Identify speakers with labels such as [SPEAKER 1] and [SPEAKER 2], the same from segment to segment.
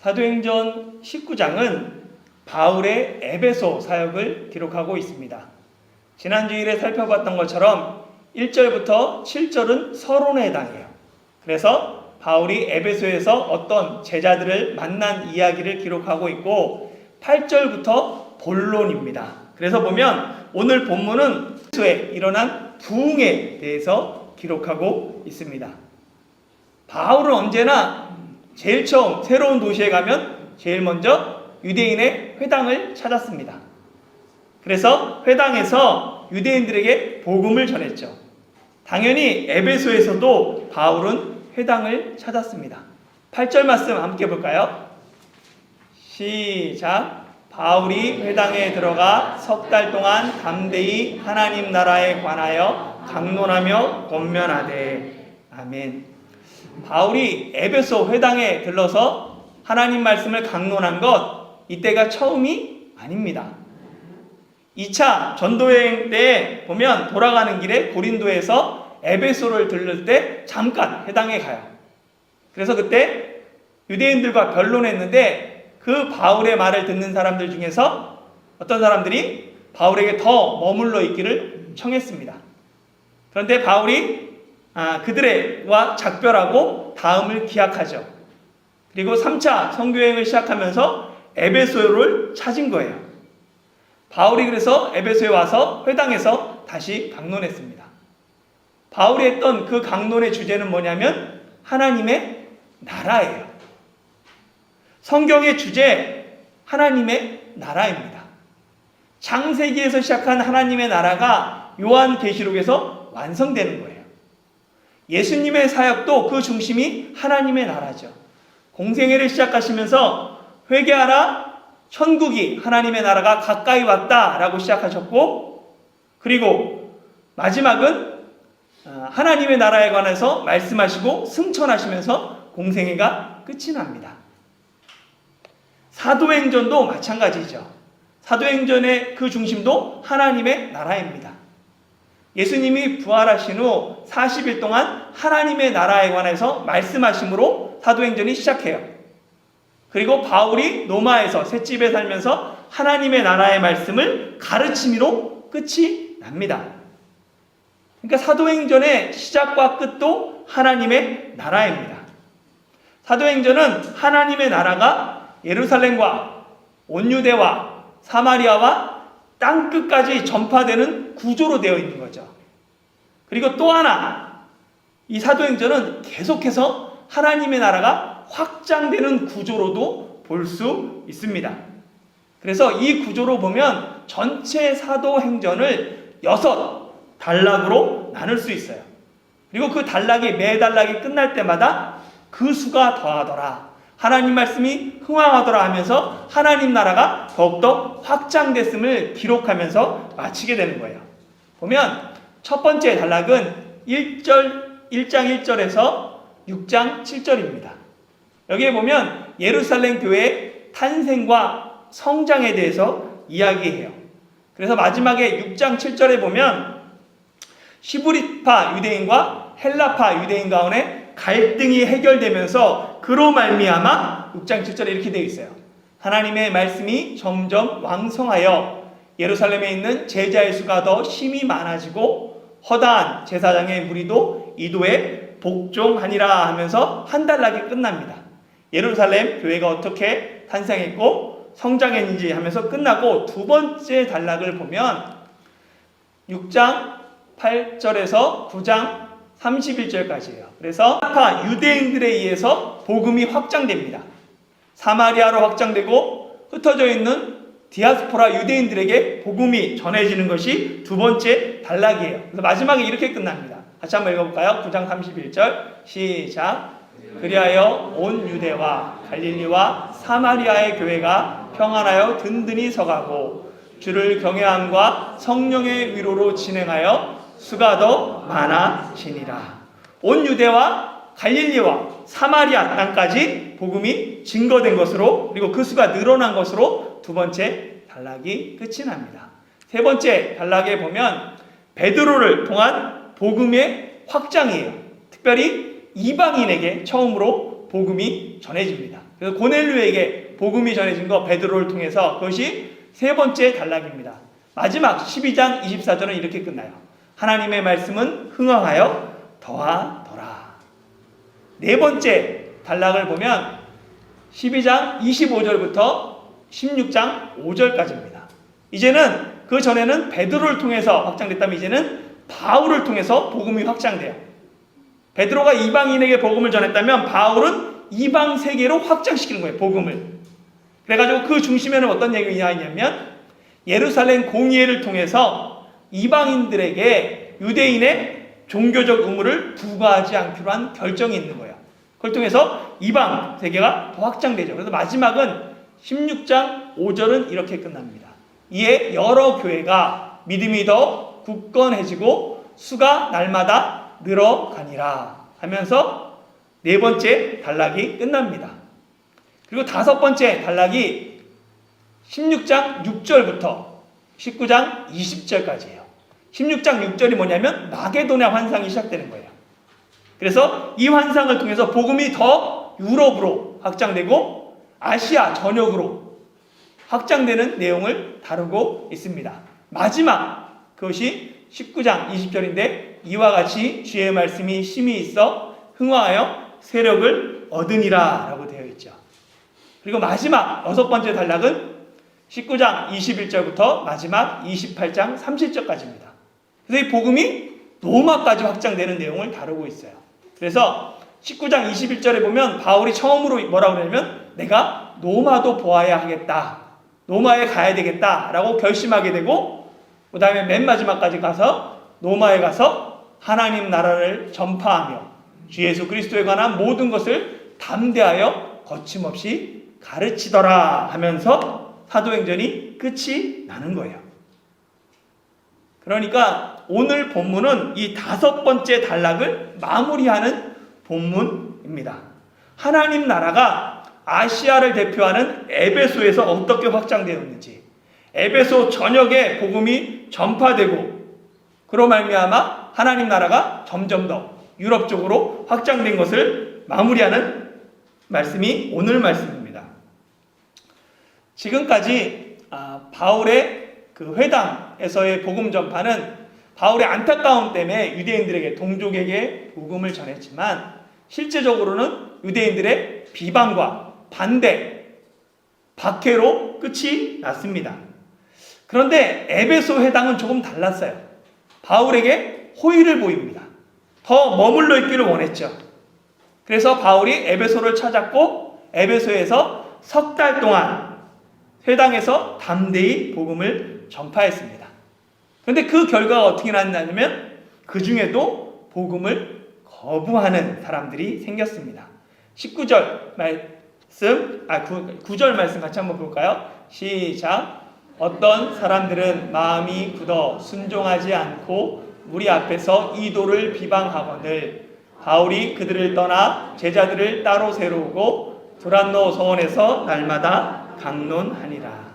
[SPEAKER 1] 사도행전 19장은 바울의 에베소 사역을 기록하고 있습니다. 지난 주일에 살펴봤던 것처럼 1절부터 7절은 서론에 해당해요. 그래서 바울이 에베소에서 어떤 제자들을 만난 이야기를 기록하고 있고 8절부터 본론입니다. 그래서 보면 오늘 본문은 에베소에 일어난 부흥에 대해서 기록하고 있습니다. 바울은 언제나 제일 처음 새로운 도시에 가면 제일 먼저 유대인의 회당을 찾았습니다. 그래서 회당에서 유대인들에게 복음을 전했죠. 당연히 에베소에서도 바울은 회당을 찾았습니다. 8절 말씀 함께 볼까요? 시작. 바울이 회당에 들어가 석 달 동안 담대히 하나님 나라에 관하여 강론하며 권면하되. 아멘. 바울이 에베소 회당에 들러서 하나님 말씀을 강론한 것, 이때가 처음이 아닙니다. 2차 전도여행 때 보면 돌아가는 길에 고린도에서 에베소를 들를 때 잠깐 회당에 가요. 그래서 그때 유대인들과 변론했는데 그 바울의 말을 듣는 사람들 중에서 어떤 사람들이 바울에게 더 머물러 있기를 청했습니다. 그런데 바울이 그들과 작별하고 다음을 기약하죠. 그리고 3차 선교여행을 시작하면서 에베소를 찾은 거예요. 바울이 그래서 에베소에 와서 회당에서 다시 강론했습니다. 바울이 했던 그 강론의 주제는 뭐냐면 하나님의 나라예요. 성경의 주제, 하나님의 나라입니다. 창세기에서 시작한 하나님의 나라가 요한계시록에서 완성되는 거예요. 예수님의 사역도 그 중심이 하나님의 나라죠. 공생애를 시작하시면서 회개하라, 천국이 하나님의 나라가 가까이 왔다라고 시작하셨고, 그리고 마지막은 하나님의 나라에 관해서 말씀하시고 승천하시면서 공생애가 끝이 납니다. 사도행전도 마찬가지죠. 사도행전의 그 중심도 하나님의 나라입니다. 예수님이 부활하신 후 40일 동안 하나님의 나라에 관해서 말씀하심으로 사도행전이 시작해요. 그리고 바울이 로마에서 셋집에 살면서 하나님의 나라의 말씀을 가르치미로 끝이 납니다. 그러니까 사도행전의 시작과 끝도 하나님의 나라입니다. 사도행전은 하나님의 나라가 예루살렘과 온 유대와 사마리아와 땅끝까지 전파되는 구조로 되어 있는 거죠. 그리고 또 하나, 이 사도행전은 계속해서 하나님의 나라가 확장되는 구조로도 볼 수 있습니다. 그래서 이 구조로 보면 전체 사도행전을 6단락으로 나눌 수 있어요. 그리고 그 단락이 매 단락이 끝날 때마다 그 수가 더하더라, 하나님 말씀이 흥황하더라 하면서 하나님 나라가 더욱더 확장됐음을 기록하면서 마치게 되는 거예요. 보면 첫 번째 단락은 1장 1절에서 6장 7절입니다. 여기에 보면 예루살렘 교회의 탄생과 성장에 대해서 이야기해요. 그래서 마지막에 6장 7절에 보면 히브리파 유대인과 헬라파 유대인 가운데 갈등이 해결되면서 그로 말미암아 6장 7절에 이렇게 되어 있어요. 하나님의 말씀이 점점 왕성하여 예루살렘에 있는 제자의 수가 더 심히 많아지고 허다한 제사장의 무리도 이도에 복종하니라 하면서 한 단락이 끝납니다. 예루살렘 교회가 어떻게 탄생했고 성장했는지 하면서 끝나고 두 번째 단락을 보면 6장 8절에서 9장 31절까지예요. 그래서 유대인들에 의해서 복음이 확장됩니다. 사마리아로 확장되고 흩어져 있는 디아스포라 유대인들에게 복음이 전해지는 것이 두 번째 단락이에요. 그래서 마지막에 이렇게 끝납니다. 같이 한번 읽어볼까요? 9장 31절 시작. 그리하여 온 유대와 갈릴리와 사마리아의 교회가 평안하여 든든히 서가고 주를 경외함과 성령의 위로로 진행하여 수가 더 많아지니라. 온 유대와 갈릴리와 사마리아 땅까지 복음이 증거된 것으로, 그리고 그 수가 늘어난 것으로 두 번째 단락이 끝이 납니다. 세 번째 단락에 보면 베드로를 통한 복음의 확장이에요. 특별히 이방인에게 처음으로 복음이 전해집니다. 그래서 고넬료에게 복음이 전해진 거 베드로를 통해서 그것이 세 번째 단락입니다. 마지막 12장 24절은 이렇게 끝나요. 하나님의 말씀은 흥황하여 더하더라. 네 번째 단락을 보면 12장 25절부터 16장 5절까지입니다. 이제는 그 전에는 베드로를 통해서 확장됐다면 이제는 바울을 통해서 복음이 확장돼요. 베드로가 이방인에게 복음을 전했다면 바울은 이방 세계로 확장시키는 거예요. 복음을. 그래가지고 그 중심에는 어떤 얘기가 있냐면 예루살렘 공의회를 통해서 이방인들에게 유대인의 종교적 의무를 부과하지 않기로 한 결정이 있는 거예요. 그걸 통해서 이방 세계가 더 확장되죠. 그래서 마지막은 16장 5절은 이렇게 끝납니다. 이에 여러 교회가 믿음이 더 굳건해지고 수가 날마다 늘어가니라 하면서 네 번째 단락이 끝납니다. 그리고 다섯 번째 단락이 16장 6절부터 19장 20절까지예요. 16장 6절이 뭐냐면 마게도냐 환상이 시작되는 거예요. 그래서 이 환상을 통해서 복음이 더 유럽으로 확장되고 아시아 전역으로 확장되는 내용을 다루고 있습니다. 마지막 그것이 19장 20절인데 이와 같이 주의 말씀이 심히 있어 흥황하여 세력을 얻으니라 라고 되어 있죠. 그리고 마지막 여섯 번째 단락은 19장 21절부터 마지막 28장 30절까지입니다. 그래서 이 복음이 로마까지 확장되는 내용을 다루고 있어요. 그래서 19장 21절에 보면 바울이 처음으로 뭐라고 그러냐면 내가 로마도 보아야 하겠다. 로마에 가야 되겠다 라고 결심하게 되고 그 다음에 맨 마지막까지 가서 로마에 가서 하나님 나라를 전파하며 주 예수 그리스도에 관한 모든 것을 담대하여 거침없이 가르치더라 하면서 사도행전이 끝이 나는 거예요. 그러니까 오늘 본문은 이 다섯 번째 단락을 마무리하는 본문입니다. 하나님 나라가 아시아를 대표하는 에베소에서 어떻게 확장되었는지, 에베소 전역에 복음이 전파되고 그로 말미암아 하나님 나라가 점점 더 유럽 쪽으로 확장된 것을 마무리하는 말씀이 오늘 말씀입니다. 지금까지 바울의 그 회당에서의 복음 전파는 바울의 안타까움 때문에 유대인들에게 동족에게 복음을 전했지만 실제적으로는 유대인들의 비방과 반대, 박해로 끝이 났습니다. 그런데 에베소 회당은 조금 달랐어요. 바울에게 호의를 보입니다. 더 머물러 있기를 원했죠. 그래서 바울이 에베소를 찾았고 에베소에서 석 달 동안 회당에서 담대히 복음을 전파했습니다. 그런데 그 결과가 어떻게 났냐면 그 중에도 복음을 거부하는 사람들이 생겼습니다. 19절 말씀, 9절 말씀 같이 한번 볼까요? 시작. 어떤 사람들은 마음이 굳어 순종하지 않고 무리 앞에서 이도를 비방하거늘 바울이 그들을 떠나 제자들을 따로 세우고 두란노 서원에서 날마다 강론하니라.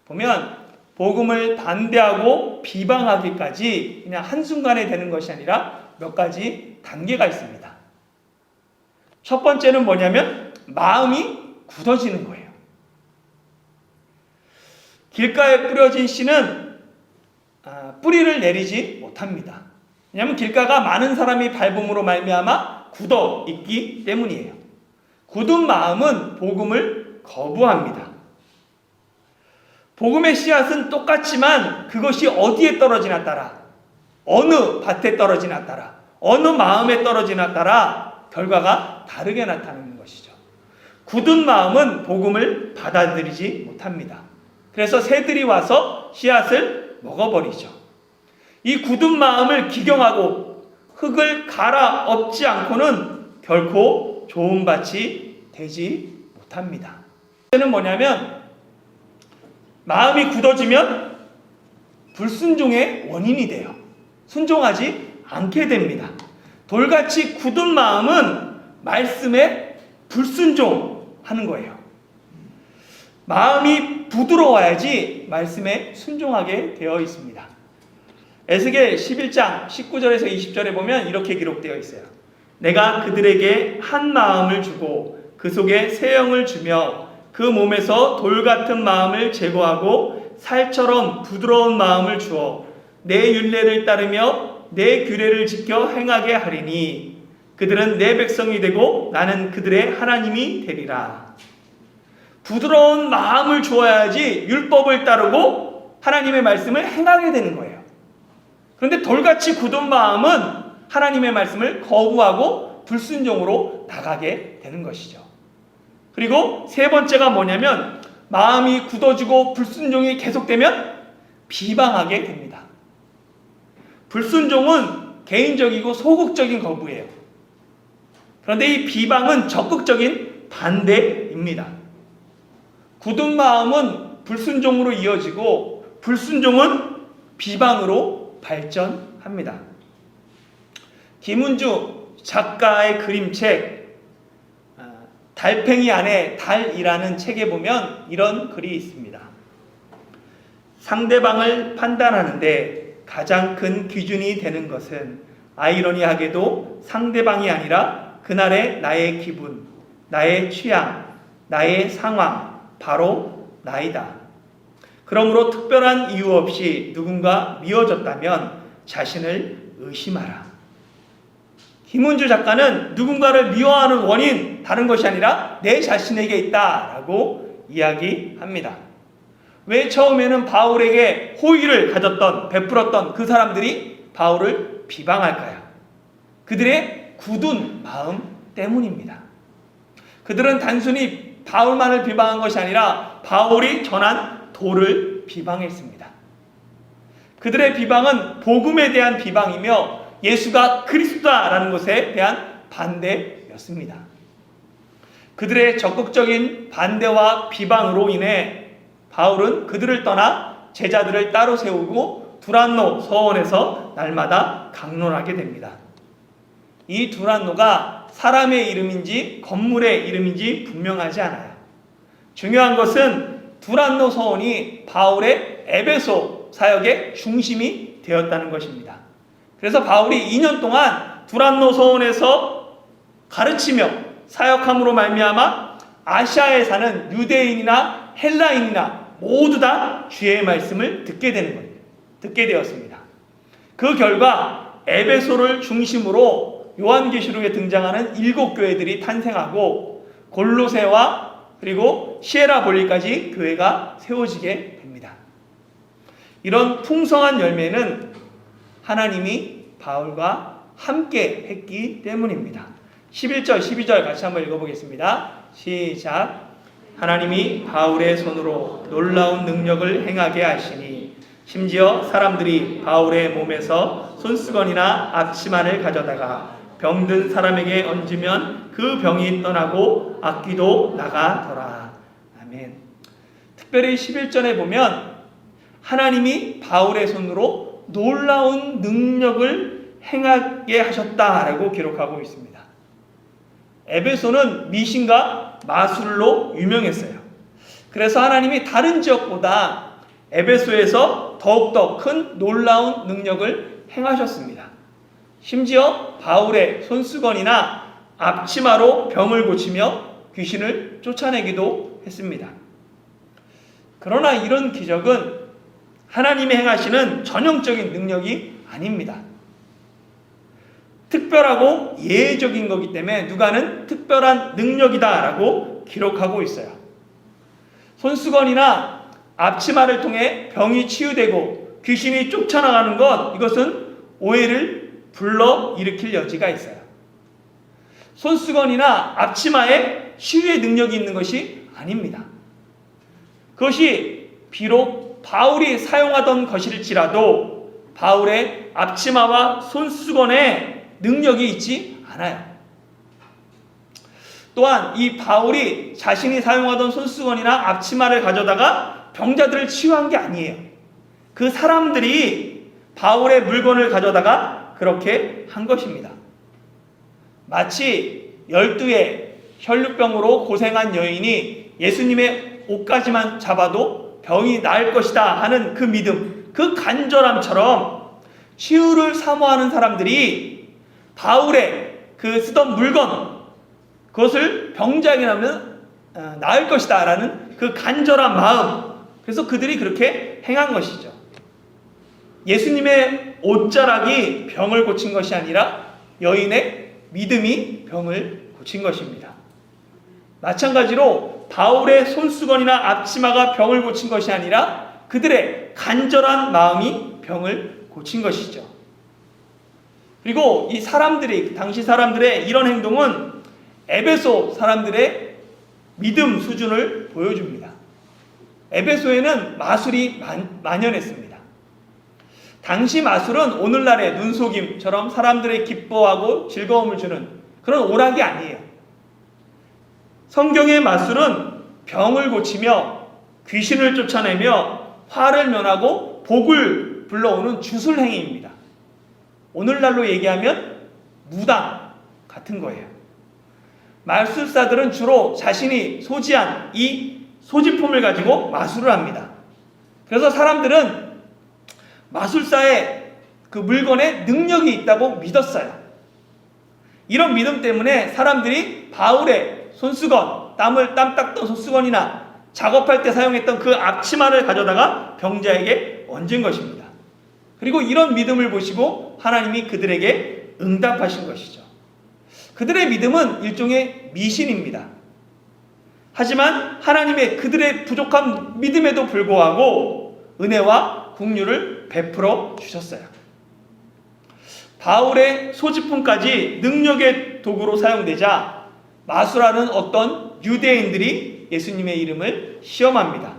[SPEAKER 1] 보면 복음을 반대하고 비방하기까지 그냥 한순간에 되는 것이 아니라 몇 가지 단계가 있습니다. 첫 번째는 뭐냐면 마음이 굳어지는 거예요. 길가에 뿌려진 씨는 뿌리를 내리지 못합니다. 왜냐하면 길가가 많은 사람이 밟음으로 말미암아 굳어 있기 때문이에요. 굳은 마음은 복음을 거부합니다. 복음의 씨앗은 똑같지만 그것이 어디에 떨어지나 따라, 어느 밭에 떨어지나 따라, 어느 마음에 떨어지나 따라 결과가 다르게 나타나는 것이죠. 굳은 마음은 복음을 받아들이지 못합니다. 그래서 새들이 와서 씨앗을 먹어버리죠. 이 굳은 마음을 기경하고 흙을 갈아엎지 않고는 결코 좋은 밭이 되지 못합니다. 문제는 뭐냐면 마음이 굳어지면 불순종의 원인이 돼요. 순종하지 않게 됩니다. 돌같이 굳은 마음은 말씀에 불순종하는 거예요. 마음이 부드러워야지 말씀에 순종하게 되어 있습니다. 에스겔 11장 19절에서 20절에 보면 이렇게 기록되어 있어요. 내가 그들에게 한 마음을 주고 그 속에 새 영을 주며 그 몸에서 돌 같은 마음을 제거하고 살처럼 부드러운 마음을 주어 내 율례를 따르며 내 규례를 지켜 행하게 하리니 그들은 내 백성이 되고 나는 그들의 하나님이 되리라. 부드러운 마음을 주어야지 율법을 따르고 하나님의 말씀을 행하게 되는 거예요. 그런데 돌같이 굳은 마음은 하나님의 말씀을 거부하고 불순종으로 나가게 되는 것이죠. 그리고 세 번째가 뭐냐면 마음이 굳어지고 불순종이 계속되면 비방하게 됩니다. 불순종은 개인적이고 소극적인 거부예요. 그런데 이 비방은 적극적인 반대입니다. 굳은 마음은 불순종으로 이어지고 불순종은 비방으로 발전합니다. 김은주 작가의 그림책 달팽이 안에 달이라는 책에 보면 이런 글이 있습니다. 상대방을 판단하는데 가장 큰 기준이 되는 것은 아이러니하게도 상대방이 아니라 그날의 나의 기분, 나의 취향, 나의 상황, 바로 나이다. 그러므로 특별한 이유 없이 누군가 미워졌다면 자신을 의심하라. 김은주 작가는 누군가를 미워하는 원인 다른 것이 아니라 내 자신에게 있다라고 이야기합니다. 왜 처음에는 바울에게 호의를 가졌던, 베풀었던 그 사람들이 바울을 비방할까요? 그들의 굳은 마음 때문입니다. 그들은 단순히 바울만을 비방한 것이 아니라 바울이 전한 도를 비방했습니다. 그들의 비방은 복음에 대한 비방이며 예수가 그리스도다라는 것에 대한 반대였습니다. 그들의 적극적인 반대와 비방으로 인해 바울은 그들을 떠나 제자들을 따로 세우고 두란노 서원에서 날마다 강론하게 됩니다. 이 두란노가 사람의 이름인지 건물의 이름인지 분명하지 않아요. 중요한 것은 두란노 서원이 바울의 에베소 사역의 중심이 되었다는 것입니다. 그래서 바울이 2년 동안 두란노 서원에서 가르치며 사역함으로 말미암아 아시아에 사는 유대인이나 헬라인이나 모두 다 주의 말씀을 듣게 되었습니다. 그 결과 에베소를 중심으로 요한계시록에 등장하는 7교회들이 탄생하고 골로새와 그리고 시에라볼리까지 교회가 세워지게 됩니다. 이런 풍성한 열매는 하나님이 바울과 함께 했기 때문입니다. 11절, 12절 같이 한번 읽어보겠습니다. 시작. 하나님이 바울의 손으로 놀라운 능력을 행하게 하시니 심지어 사람들이 바울의 몸에서 손수건이나 앞치마를 가져다가 병든 사람에게 얹으면 그 병이 떠나고 악귀도 나가더라. 아멘. 특별히 11절에 보면 하나님이 바울의 손으로 놀라운 능력을 행하게 하셨다라고 기록하고 있습니다. 에베소는 미신과 마술로 유명했어요. 그래서 하나님이 다른 지역보다 에베소에서 더욱더 큰 놀라운 능력을 행하셨습니다. 심지어 바울의 손수건이나 앞치마로 병을 고치며 귀신을 쫓아내기도 했습니다. 그러나 이런 기적은 하나님이 행하시는 전형적인 능력이 아닙니다. 특별하고 예외적인 거기 때문에 누가는 특별한 능력이다라고 기록하고 있어요. 손수건이나 앞치마를 통해 병이 치유되고 귀신이 쫓아나가는 것, 이것은 오해를 불러일으킬 여지가 있어요. 손수건이나 앞치마에 치유의 능력이 있는 것이 아닙니다. 그것이 비록 바울이 사용하던 것일지라도 바울의 앞치마와 손수건에 능력이 있지 않아요. 또한 이 바울이 자신이 사용하던 손수건이나 앞치마를 가져다가 병자들을 치유한 게 아니에요. 그 사람들이 바울의 물건을 가져다가 그렇게 한 것입니다. 마치 12의 혈루병으로 고생한 여인이 예수님의 옷가지만 잡아도 병이 나을 것이다 하는 그 믿음, 그 간절함처럼 치유를 사모하는 사람들이 바울의 그 쓰던 물건, 그것을 병자에게 나면 나을 것이다 라는 그 간절한 마음, 그래서 그들이 그렇게 행한 것이죠. 예수님의 옷자락이 병을 고친 것이 아니라 여인의 믿음이 병을 고친 것입니다. 마찬가지로 바울의 손수건이나 앞치마가 병을 고친 것이 아니라 그들의 간절한 마음이 병을 고친 것이죠. 그리고 이 사람들이, 당시 사람들의 이런 행동은 에베소 사람들의 믿음 수준을 보여줍니다. 에베소에는 마술이 만연했습니다. 당시 마술은 오늘날의 눈속임처럼 사람들의 기뻐하고 즐거움을 주는 그런 오락이 아니에요. 성경의 마술은 병을 고치며 귀신을 쫓아내며 화를 면하고 복을 불러오는 주술행위입니다. 오늘날로 얘기하면 무당 같은 거예요. 마술사들은 주로 자신이 소지한 이 소지품을 가지고 마술을 합니다. 그래서 사람들은 마술사의 그 물건에 능력이 있다고 믿었어요. 이런 믿음 때문에 사람들이 바울의 손수건, 땀 닦던 손수건이나 작업할 때 사용했던 그 앞치마를 가져다가 병자에게 얹은 것입니다. 그리고 이런 믿음을 보시고 하나님이 그들에게 응답하신 것이죠. 그들의 믿음은 일종의 미신입니다. 하지만 하나님의 그들의 부족한 믿음에도 불구하고 은혜와 긍휼을 베풀어 주셨어요. 바울의 소지품까지 능력의 도구로 사용되자 마술하는 어떤 유대인들이 예수님의 이름을 시험합니다.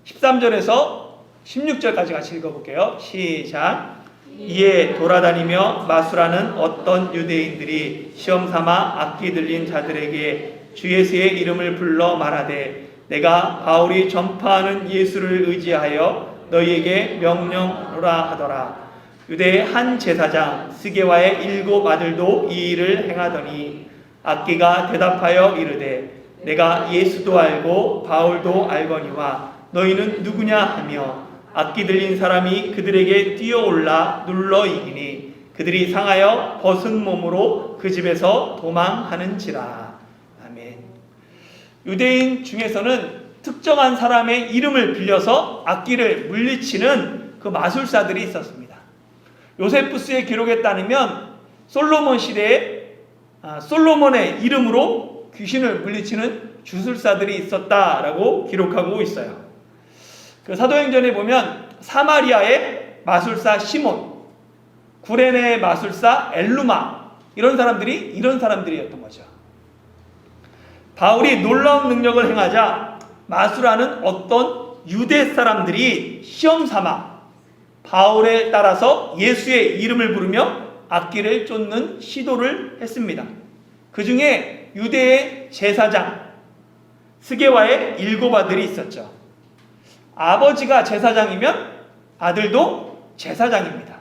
[SPEAKER 1] 13절에서 16절까지 같이 읽어볼게요. 시작. 이에 돌아다니며 마술하는 어떤 유대인들이 시험삼아 악기 들린 자들에게 주 예수의 이름을 불러 말하되 내가 바울이 전파하는 예수를 의지하여 너희에게 명령하라 하더라. 유대의 한 제사장 스게와의 7 아들도 이 일을 행하더니 악기가 대답하여 이르되 내가 예수도 알고 바울도 알거니와 너희는 누구냐 하며 악기 들린 사람이 그들에게 뛰어올라 눌러 이기니 그들이 상하여 벗은 몸으로 그 집에서 도망하는지라. 아멘. 유대인 중에서는 특정한 사람의 이름을 빌려서 악기를 물리치는 그 마술사들이 있었습니다. 요세푸스의 기록에 따르면 솔로몬 시대에 솔로몬의 이름으로 귀신을 물리치는 주술사들이 있었다라고 기록하고 있어요. 그 사도행전에 보면 사마리아의 마술사 시몬, 구레네의 마술사 엘루마, 이런 사람들이었던 거죠. 바울이 놀라운 능력을 행하자 마술하는 어떤 유대 사람들이 시험 삼아 바울에 따라서 예수의 이름을 부르며 악기를 쫓는 시도를 했습니다. 그 중에 유대의 제사장 스게와의 7 아들이 있었죠. 아버지가 제사장이면 아들도 제사장입니다.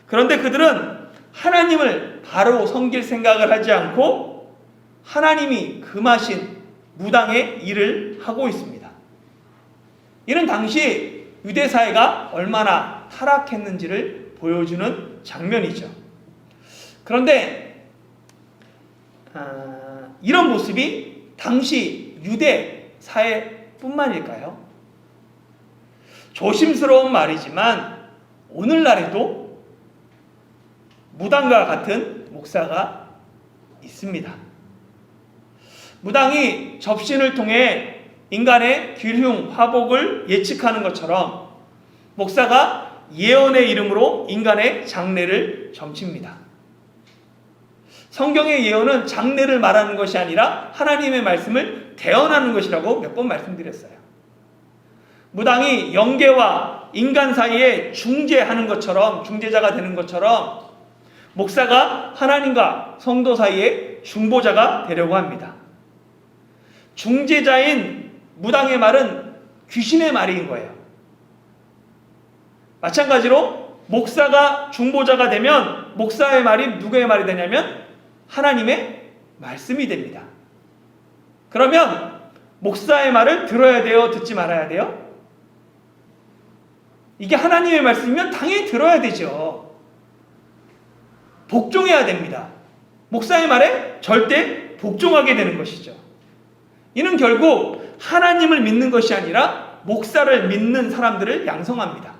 [SPEAKER 1] 그런데 그들은 하나님을 바로 섬길 생각을 하지 않고 하나님이 금하신 무당의 일을 하고 있습니다. 이는 당시 유대 사회가 얼마나 타락했는지를 보여주는 장면이죠. 그런데 이런 모습이 당시 유대 사회뿐만일까요? 조심스러운 말이지만 오늘날에도 무당과 같은 목사가 있습니다. 무당이 접신을 통해 인간의 길흉, 화복을 예측하는 것처럼 목사가 예언의 이름으로 인간의 장래를 점칩니다. 성경의 예언은 장래를 말하는 것이 아니라 하나님의 말씀을 대언하는 것이라고 몇 번 말씀드렸어요. 무당이 영계와 인간 사이에 중재하는 것처럼, 중재자가 되는 것처럼 목사가 하나님과 성도 사이에 중보자가 되려고 합니다. 중재자인 무당의 말은 귀신의 말인 거예요. 마찬가지로 목사가 중보자가 되면 목사의 말이 누구의 말이 되냐면 하나님의 말씀이 됩니다. 그러면 목사의 말을 들어야 돼요? 듣지 말아야 돼요? 이게 하나님의 말씀이면 당연히 들어야 되죠. 복종해야 됩니다. 목사의 말에 절대 복종하게 되는 것이죠. 이는 결국 하나님을 믿는 것이 아니라 목사를 믿는 사람들을 양성합니다.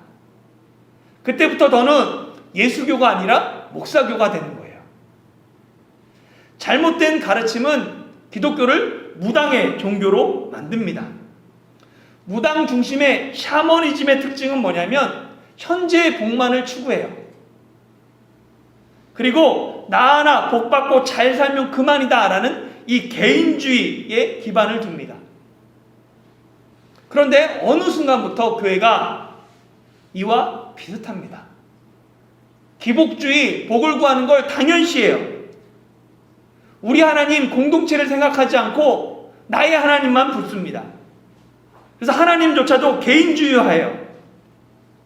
[SPEAKER 1] 그때부터 더는 예수교가 아니라 목사교가 되는 거예요. 잘못된 가르침은 기독교를 무당의 종교로 만듭니다. 무당 중심의 샤머니즘의 특징은 뭐냐면 현재의 복만을 추구해요. 그리고 나 하나 복받고 잘 살면 그만이다 라는 이 개인주의에 기반을 둡니다. 그런데 어느 순간부터 교회가 이와 비슷합니다. 기복주의, 복을 구하는 걸 당연시해요. 우리 하나님 공동체를 생각하지 않고 나의 하나님만 붙습니다. 그래서 하나님조차도 개인주의화해요.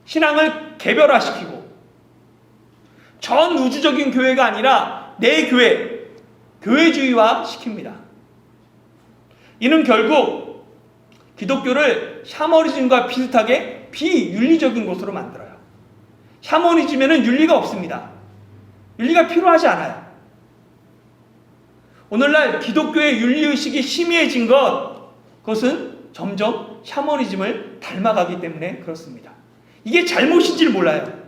[SPEAKER 1] 신앙을 개별화시키고 전 우주적인 교회가 아니라 내 교회, 교회주의화 시킵니다. 이는 결국 기독교를 샤머니즘과 비슷하게 비윤리적인 곳으로 만들어요. 샤머니즘에는 윤리가 없습니다. 윤리가 필요하지 않아요. 오늘날 기독교의 윤리의식이 희미해진 그것은 점점 샤머니즘을 닮아가기 때문에 그렇습니다. 이게 잘못인지를 몰라요.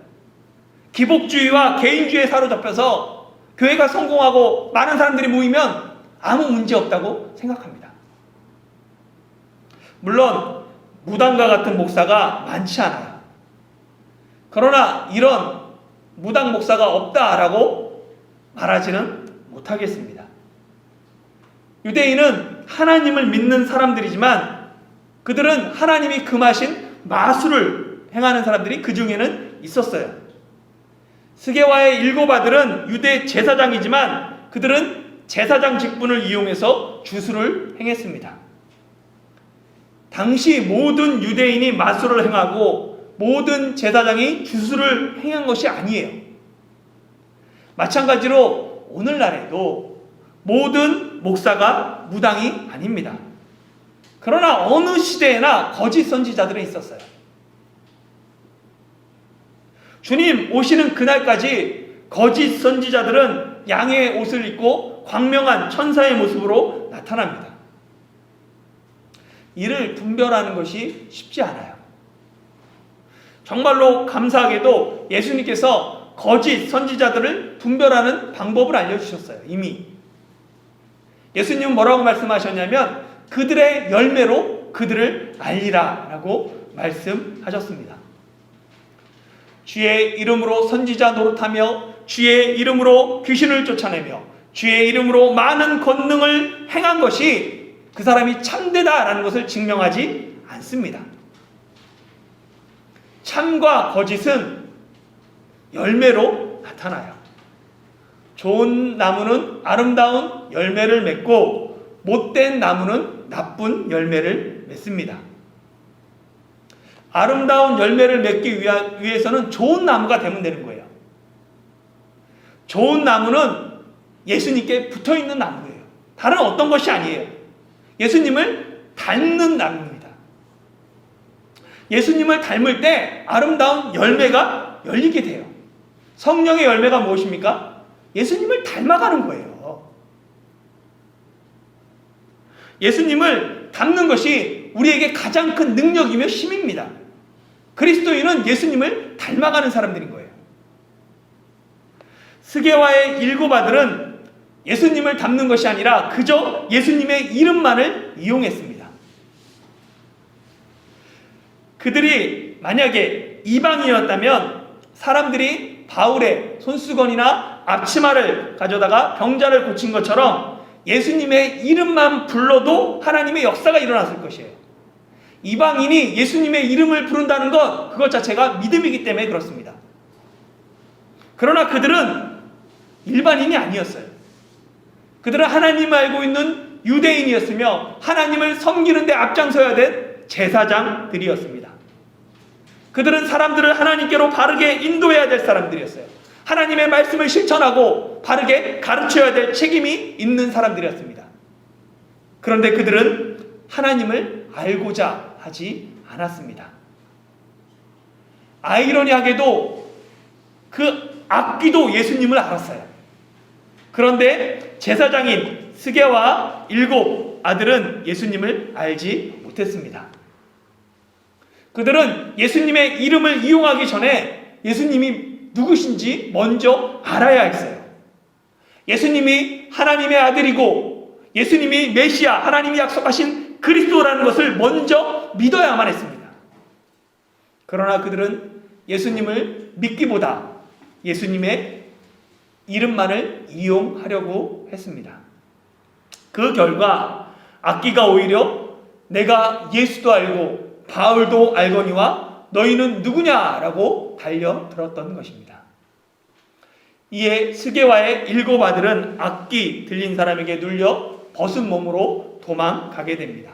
[SPEAKER 1] 기복주의와 개인주의에 사로잡혀서 교회가 성공하고 많은 사람들이 모이면 아무 문제 없다고 생각합니다. 물론 무당과 같은 목사가 많지 않아요. 그러나 이런 무당 목사가 없다라고 말하지는 못하겠습니다. 유대인은 하나님을 믿는 사람들이지만 그들은 하나님이 금하신 마술을 행하는 사람들이 그 중에는 있었어요. 스게와의 7 아들은 유대 제사장이지만 그들은 제사장 직분을 이용해서 주술을 행했습니다. 당시 모든 유대인이 마술을 행하고 모든 제사장이 주술을 행한 것이 아니에요. 마찬가지로 오늘날에도 모든 목사가 무당이 아닙니다. 그러나 어느 시대에나 거짓 선지자들은 있었어요. 주님 오시는 그날까지 거짓 선지자들은 양의 옷을 입고 광명한 천사의 모습으로 나타납니다. 이를 분별하는 것이 쉽지 않아요. 정말로 감사하게도 예수님께서 거짓 선지자들을 분별하는 방법을 알려주셨어요. 이미 예수님은 뭐라고 말씀하셨냐면 그들의 열매로 그들을 알리라 라고 말씀하셨습니다. 주의 이름으로 선지자 노릇하며 주의 이름으로 귀신을 쫓아내며 주의 이름으로 많은 권능을 행한 것이 그 사람이 참되다라는 것을 증명하지 않습니다. 참과 거짓은 열매로 나타나요. 좋은 나무는 아름다운 열매를 맺고 못된 나무는 나쁜 열매를 맺습니다. 아름다운 열매를 맺기 위해서는 좋은 나무가 되면 되는 거예요. 좋은 나무는 예수님께 붙어있는 나무예요. 다른 어떤 것이 아니에요. 예수님을 닮는 나무입니다. 예수님을 닮을 때 아름다운 열매가 열리게 돼요. 성령의 열매가 무엇입니까? 예수님을 닮아가는 거예요. 예수님을 닮는 것이 우리에게 가장 큰 능력이며 힘입니다. 그리스도인은 예수님을 닮아가는 사람들인 거예요. 스게와의 7 아들은 예수님을 닮는 것이 아니라 그저 예수님의 이름만을 이용했습니다. 그들이 만약에 이방인이었다면 사람들이 바울의 손수건이나 앞치마를 가져다가 병자를 고친 것처럼 예수님의 이름만 불러도 하나님의 역사가 일어났을 것이에요. 이방인이 예수님의 이름을 부른다는 것, 그것 자체가 믿음이기 때문에 그렇습니다. 그러나 그들은 일반인이 아니었어요. 그들은 하나님을 알고 있는 유대인이었으며 하나님을 섬기는 데 앞장서야 될 제사장들이었습니다. 그들은 사람들을 하나님께로 바르게 인도해야 될 사람들이었어요. 하나님의 말씀을 실천하고 바르게 가르쳐야 될 책임이 있는 사람들이었습니다. 그런데 그들은 하나님을 알고자 하지 않았습니다. 아이러니하게도 그 악귀도 예수님을 알았어요. 그런데 제사장인 스게와 7 아들은 예수님을 알지 못했습니다. 그들은 예수님의 이름을 이용하기 전에 예수님이 누구신지 먼저 알아야 했어요. 예수님이 하나님의 아들이고 예수님이 메시아, 하나님이 약속하신 그리스도라는 것을 먼저 믿어야만 했습니다. 그러나 그들은 예수님을 믿기보다 예수님의 이름만을 이용하려고 했습니다. 그 결과 악기가 오히려 내가 예수도 알고 바울도 알거니와 너희는 누구냐라고 달려들었던 것입니다. 이에 스게와의 7 아들은 악기 들린 사람에게 눌려 벗은 몸으로 도망가게 됩니다.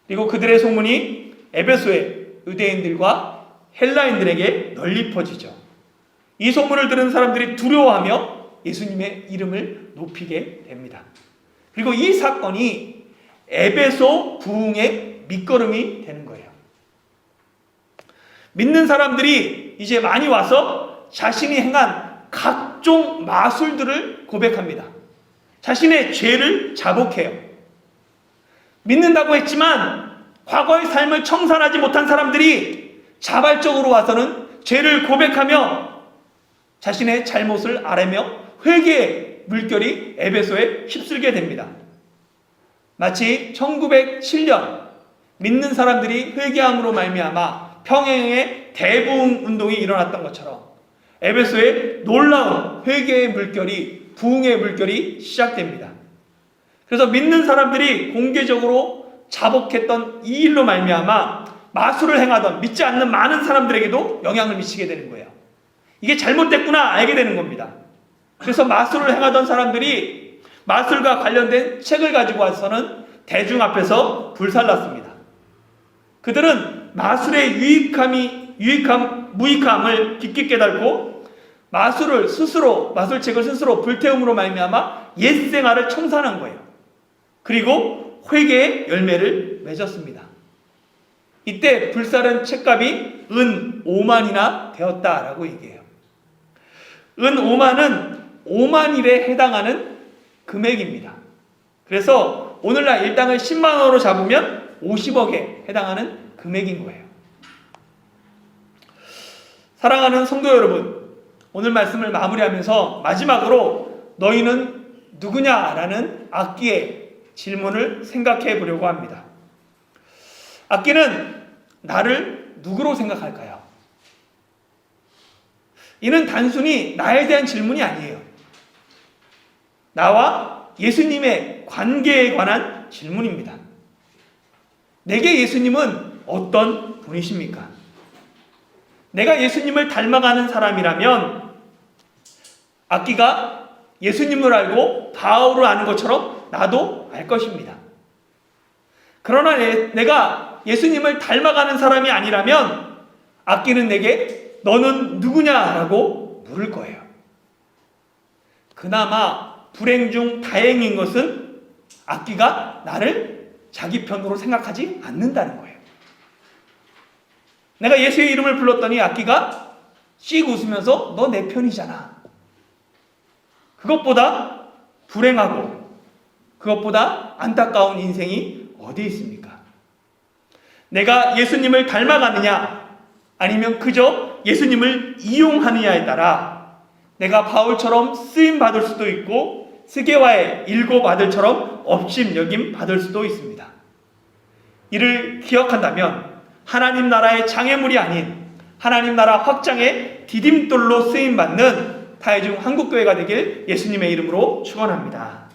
[SPEAKER 1] 그리고 그들의 소문이 에베소의 유대인들과 헬라인들에게 널리 퍼지죠. 이 소문을 들은 사람들이 두려워하며 예수님의 이름을 높이게 됩니다. 그리고 이 사건이 에베소 부흥의 밑거름이 되는 거예요. 믿는 사람들이 이제 많이 와서 자신이 행한 각종 마술들을 고백합니다. 자신의 죄를 자복해요. 믿는다고 했지만 과거의 삶을 청산하지 못한 사람들이 자발적으로 와서는 죄를 고백하며 자신의 잘못을 아뢰며 회개의 물결이 에베소에 휩쓸게 됩니다. 마치 1907년 믿는 사람들이 회개함으로 말미암아 평양의 대부흥 운동이 일어났던 것처럼 에베소에 놀라운 회개의 물결이, 부흥의 물결이 시작됩니다. 그래서 믿는 사람들이 공개적으로 자복했던 이 일로 말미암아 마술을 행하던 믿지 않는 많은 사람들에게도 영향을 미치게 되는 거예요. 이게 잘못됐구나 알게 되는 겁니다. 그래서 마술을 행하던 사람들이 마술과 관련된 책을 가지고 와서는 대중 앞에서 불살랐습니다. 그들은 마술의 무익함을 깊이 깨닫고 마술책을 스스로 불태움으로 말미암아 옛 생활을 청산한 거예요. 그리고 회개의 열매를 맺었습니다. 이때 불살은 책값이 은 5만이나 되었다라고 얘기해요. 은 5만은 5만일에 해당하는 금액입니다. 그래서 오늘날 일당을 10만 원으로 잡으면 50억에 해당하는 금액인 거예요. 사랑하는 성도 여러분, 오늘 말씀을 마무리하면서 마지막으로 너희는 누구냐라는 악기의 질문을 생각해 보려고 합니다. 악기는 나를 누구로 생각할까요? 이는 단순히 나에 대한 질문이 아니에요. 나와 예수님의 관계에 관한 질문입니다. 내게 예수님은 어떤 분이십니까? 내가 예수님을 닮아가는 사람이라면 악기가 예수님을 알고 바울을 아는 것처럼 나도 알 것입니다. 그러나 내가 예수님을 닮아가는 사람이 아니라면 악기는 내게 너는 누구냐라고 물을 거예요. 그나마 불행 중 다행인 것은 악기가 나를 자기 편으로 생각하지 않는다는 거예요. 내가 예수의 이름을 불렀더니 악기가 씩 웃으면서 너 내 편이잖아. 그것보다 불행하고 그것보다 안타까운 인생이 어디 있습니까? 내가 예수님을 닮아가느냐 아니면 그저 예수님을 이용하느냐에 따라 내가 바울처럼 쓰임받을 수도 있고 스게와의 7 아들처럼 업심 여김 받을 수도 있습니다. 이를 기억한다면 하나님 나라의 장애물이 아닌 하나님 나라 확장의 디딤돌로 쓰임받는 타이중 한국교회가 되길 예수님의 이름으로 축원합니다.